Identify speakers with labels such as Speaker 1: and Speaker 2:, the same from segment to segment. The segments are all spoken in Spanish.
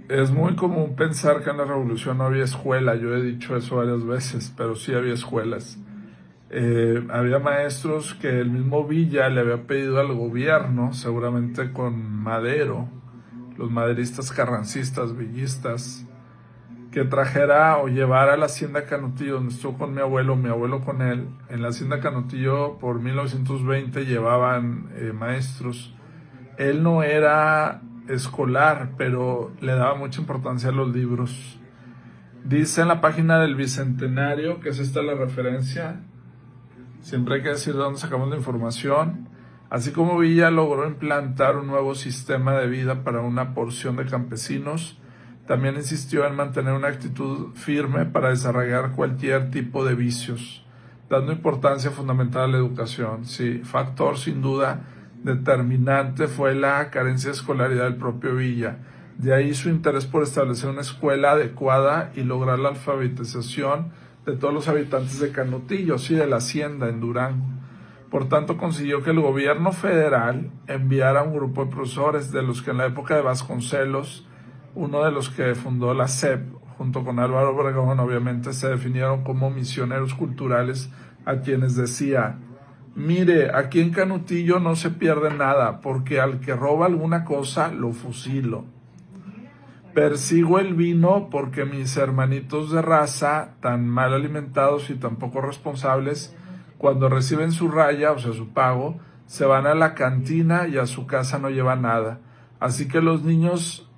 Speaker 1: Es muy común pensar que en la revolución no había escuela. Yo he dicho eso varias veces, pero sí había escuelas. Había maestros que el mismo Villa le había pedido al gobierno, seguramente con Madero, los maderistas carrancistas, villistas, que trajera o llevara a la hacienda Canutillo, donde estuvo con mi abuelo con él. En la hacienda Canutillo por 1920 llevaban maestros. Él no era escolar, pero le daba mucha importancia a los libros. Dice en la página del Bicentenario, que es esta la referencia, siempre hay que decir de dónde sacamos la información, así como Villa logró implantar un nuevo sistema de vida para una porción de campesinos, también insistió en mantener una actitud firme para desarrollar cualquier tipo de vicios, dando importancia fundamental a la educación. Sí, factor sin duda determinante fue la carencia de escolaridad del propio Villa. De ahí su interés por establecer una escuela adecuada y lograr la alfabetización de todos los habitantes de Canutillo, sí, de la hacienda en Durango. Por tanto, consiguió que el gobierno federal enviara un grupo de profesores, de los que en la época de Vasconcelos, uno de los que fundó la SEP, junto con Álvaro Obregón, obviamente, se definieron como misioneros culturales, a quienes decía: mire, aquí en Canutillo no se pierde nada, porque al que roba alguna cosa lo fusilo. Persigo el vino porque mis hermanitos de raza, tan mal alimentados y tan poco responsables, cuando reciben su raya, o sea, su pago, se van a la cantina y a su casa no llevan nada. Así que los niños,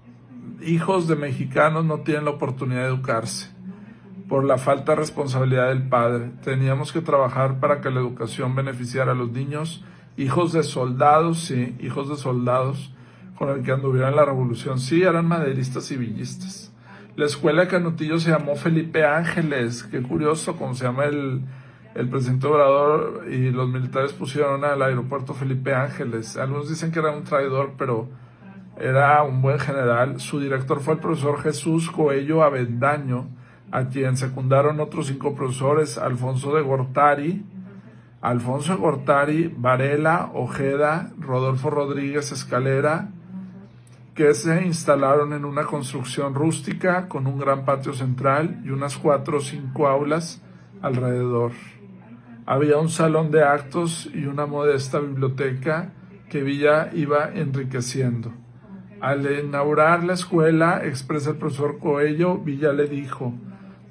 Speaker 1: hijos de mexicanos, no tienen la oportunidad de educarse por la falta de responsabilidad del padre. Teníamos que trabajar para que la educación beneficiara a los niños, hijos de soldados, sí, hijos de soldados, con el que anduvieron en la revolución. Sí, eran maderistas y villistas. La escuela de Canutillo se llamó Felipe Ángeles. Qué curioso, como se llama el presidente Obrador, y los militares pusieron al aeropuerto Felipe Ángeles. Algunos dicen que era un traidor, pero era un buen general. Su director fue el profesor Jesús Coello Avendaño, a quien secundaron otros 5 profesores: Alfonso de Gortari, Varela, Ojeda, Rodolfo Rodríguez Escalera, que se instalaron en una construcción rústica con un gran patio central y unas 4 o 5 aulas alrededor. Había un salón de actos y una modesta biblioteca que Villa iba enriqueciendo. Al inaugurar la escuela, expresa el profesor Coello, Villa le dijo: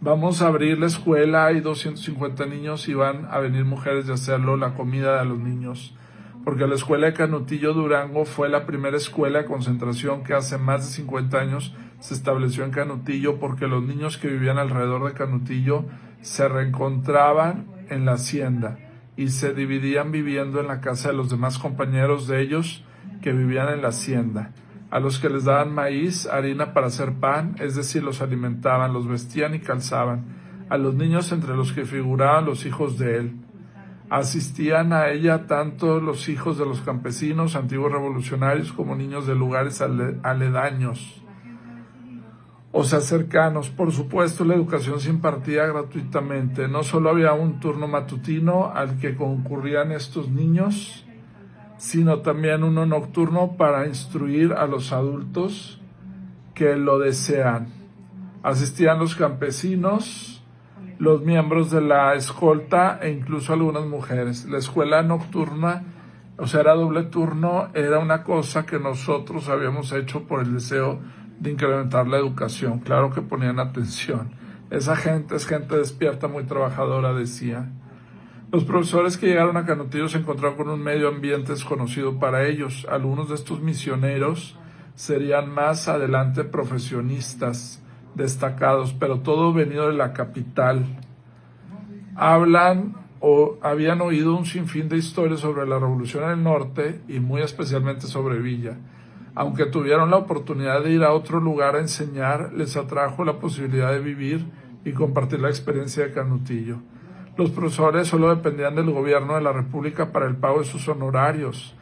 Speaker 1: vamos a abrir la escuela, hay 250 niños y van a venir mujeres de hacerlo la comida de los niños. Porque la escuela de Canutillo Durango fue la primera escuela de concentración que hace más de 50 años se estableció en Canutillo, porque los niños que vivían alrededor de Canutillo se reencontraban en la hacienda y se dividían viviendo en la casa de los demás compañeros de ellos que vivían en la hacienda, a los que les daban maíz, harina para hacer pan, es decir, los alimentaban, los vestían y calzaban. A los niños, entre los que figuraban los hijos de él. Asistían a ella tanto los hijos de los campesinos, antiguos revolucionarios, como niños de lugares aledaños, o sea, cercanos. Por supuesto, la educación se impartía gratuitamente. No solo había un turno matutino al que concurrían estos niños, sino también uno nocturno para instruir a los adultos que lo desean. Asistían los campesinos, los miembros de la escolta e incluso algunas mujeres. La escuela nocturna, o sea, era doble turno, era una cosa que nosotros habíamos hecho por el deseo de incrementar la educación. Claro que ponían atención. Esa gente es gente despierta, muy trabajadora, decía. Los profesores que llegaron a Canutillo se encontraron con un medio ambiente desconocido para ellos. Algunos de estos misioneros serían más adelante profesionistas destacados, pero todo venido de la capital. Hablan o habían oído un sinfín de historias sobre la Revolución en el Norte y muy especialmente sobre Villa. Aunque tuvieron la oportunidad de ir a otro lugar a enseñar, les atrajo la posibilidad de vivir y compartir la experiencia de Canutillo. Los profesores solo dependían del gobierno de la República para el pago de sus honorarios.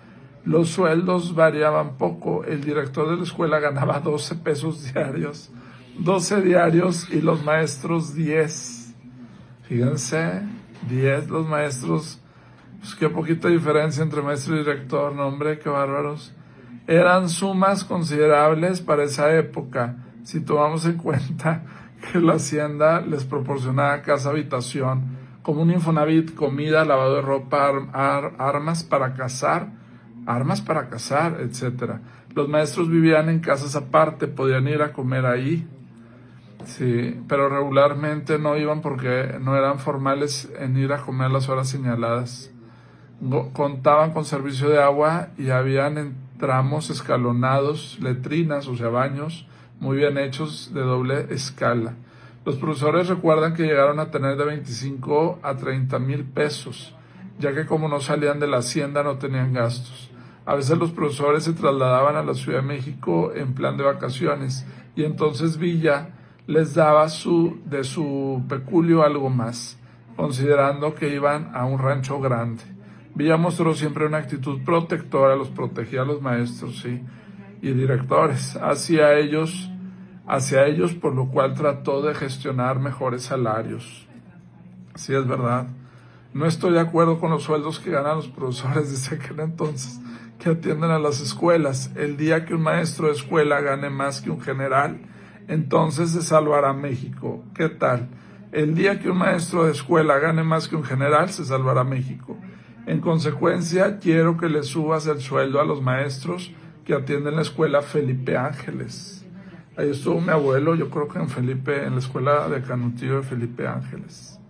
Speaker 1: Los sueldos variaban poco. El director de la escuela ganaba 12 pesos diarios, 12 diarios, y los maestros 10. Fíjense, 10 los maestros. Pues qué poquita diferencia entre maestro y director, no hombre, qué bárbaros. Eran sumas considerables para esa época. si tomamos en cuenta que la hacienda les proporcionaba casa, habitación, como un Infonavit, comida, lavado de ropa, armas para cazar, etcétera. Los maestros vivían en casas aparte, podían ir a comer ahí, sí, pero regularmente no iban porque no eran formales en ir a comer a las horas señaladas. Contaban con servicio de agua y habían en tramos escalonados, letrinas, o sea, baños muy bien hechos de doble escala. Los profesores recuerdan que llegaron a tener de 25 a 30 mil pesos, ya que como no salían de la hacienda no tenían gastos. A veces los profesores se trasladaban a la Ciudad de México en plan de vacaciones y entonces Villa les daba de su peculio algo más, considerando que iban a un rancho grande. Villa mostró siempre una actitud protectora, los protegía a los maestros, sí, y directores hacia ellos, por lo cual trató de gestionar mejores salarios. Sí, es verdad. No estoy de acuerdo con los sueldos que ganan los profesores desde aquel entonces que atienden a las escuelas. El día que un maestro de escuela gane más que un general, entonces se salvará México. ¿Qué tal? El día que un maestro de escuela gane más que un general, se salvará México. En consecuencia, quiero que le subas el sueldo a los maestros que atienden la escuela Felipe Ángeles. Ahí estuvo mi abuelo, yo creo que en la escuela de Canutillo de Felipe Ángeles.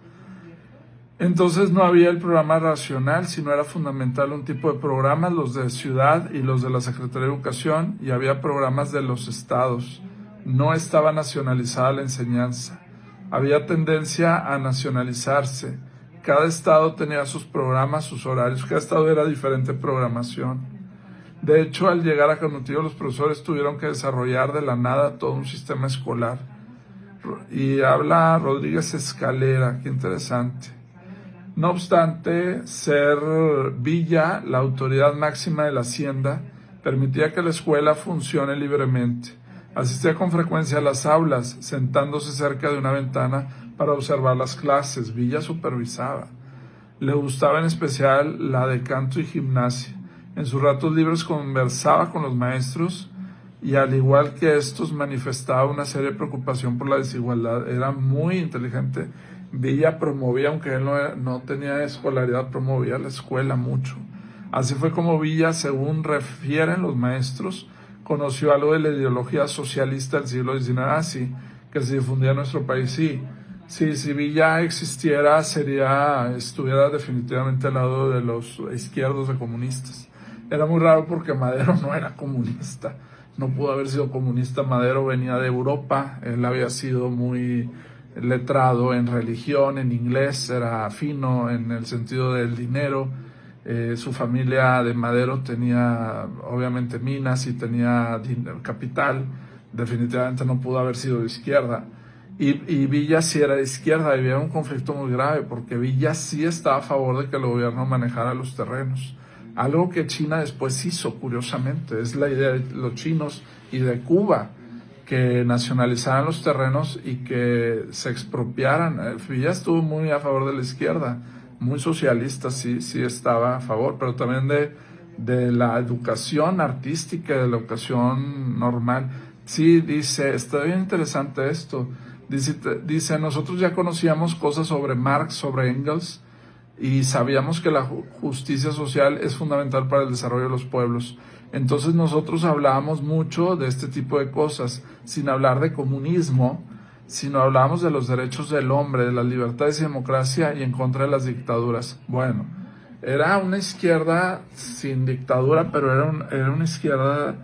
Speaker 1: Entonces no había el programa racional, sino era fundamental un tipo de programas, los de ciudad y los de la Secretaría de Educación, y había programas de los estados. No estaba nacionalizada la enseñanza. Había tendencia a nacionalizarse. Cada estado tenía sus programas, sus horarios, cada estado era diferente programación. De hecho, al llegar a Canutillo, los profesores tuvieron que desarrollar de la nada todo un sistema escolar. Y habla Rodríguez Escalera, qué interesante. No obstante, ser Villa la autoridad máxima de la hacienda permitía que la escuela funcione libremente. Asistía con frecuencia a las aulas, sentándose cerca de una ventana para observar las clases. Villa supervisaba. Le gustaba en especial la de canto y gimnasia. En sus ratos libres conversaba con los maestros y al igual que estos manifestaba una seria preocupación por la desigualdad. Era muy inteligente. Villa promovía, aunque él no tenía escolaridad, promovía la escuela mucho. Así fue como Villa, según refieren los maestros, conoció algo de la ideología socialista del siglo XIX, sí, que se difundía en nuestro país. Sí, si Villa existiera, estuviera definitivamente al lado de los izquierdos de comunistas. Era muy raro porque Madero no era comunista, no pudo haber sido comunista. Madero venía de Europa, él había sido muy letrado en religión, en inglés, era fino en el sentido del dinero. Su familia de Madero tenía obviamente minas y tenía capital. Definitivamente no pudo haber sido de izquierda. Y Villa sí era de izquierda, y había un conflicto muy grave porque Villa sí estaba a favor de que el gobierno manejara los terrenos. Algo que China después hizo, curiosamente, es la idea de los chinos y de Cuba, que nacionalizaran los terrenos y que se expropiaran. Villa estuvo muy a favor de la izquierda, muy socialista, sí estaba a favor, pero también de la educación artística, de la educación normal. Sí, dice, está bien interesante esto. Dice, nosotros ya conocíamos cosas sobre Marx, sobre Engels, y sabíamos que la justicia social es fundamental para el desarrollo de los pueblos. Entonces nosotros hablábamos mucho de este tipo de cosas, sin hablar de comunismo, sino hablábamos de los derechos del hombre, de las libertades y democracia y en contra de las dictaduras. Bueno, era una izquierda sin dictadura, pero era una izquierda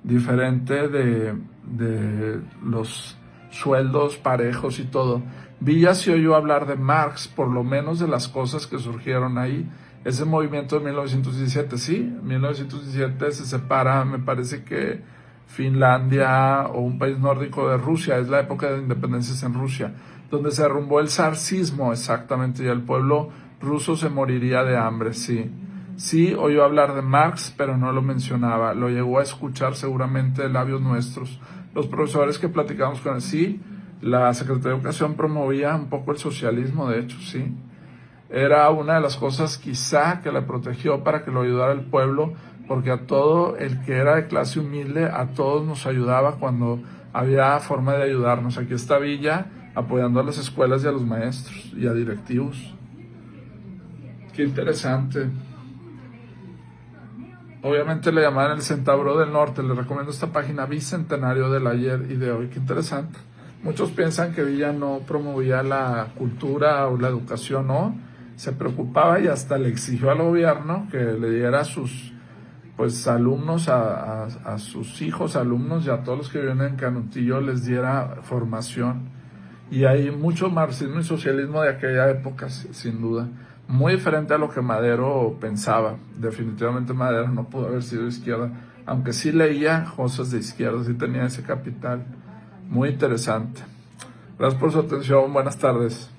Speaker 1: diferente de los sueldos parejos y todo. Villa sí oyó hablar de Marx, por lo menos de las cosas que surgieron ahí. Ese movimiento de 1917, sí, 1917 se separa, me parece que Finlandia o un país nórdico de Rusia, es la época de independencias en Rusia, donde se derrumbó el zarsismo, exactamente, y el pueblo ruso se moriría de hambre, sí. Sí, oyó hablar de Marx, pero no lo mencionaba, lo llegó a escuchar seguramente de labios nuestros. Los profesores que platicamos con él, sí, la Secretaría de Educación promovía un poco el socialismo, de hecho, sí. Era una de las cosas quizá que le protegió para que lo ayudara el pueblo, porque a todo el que era de clase humilde, a todos nos ayudaba cuando había forma de ayudarnos. Aquí está Villa apoyando a las escuelas y a los maestros y a directivos. Qué interesante. Obviamente le llamaban el Centauro del Norte. Les recomiendo esta página, Bicentenario del ayer y de hoy. Qué interesante. Muchos piensan que Villa no promovía la cultura o la educación, no. Se preocupaba y hasta le exigió al gobierno que le diera a sus alumnos, a sus hijos, alumnos y a todos los que viven en Canutillo les diera formación. Y hay mucho marxismo y socialismo de aquella época, sin duda. Muy diferente a lo que Madero pensaba. Definitivamente Madero no pudo haber sido de izquierda, aunque sí leía cosas de izquierda, sí tenía ese capital. Muy interesante. Gracias por su atención. Buenas tardes.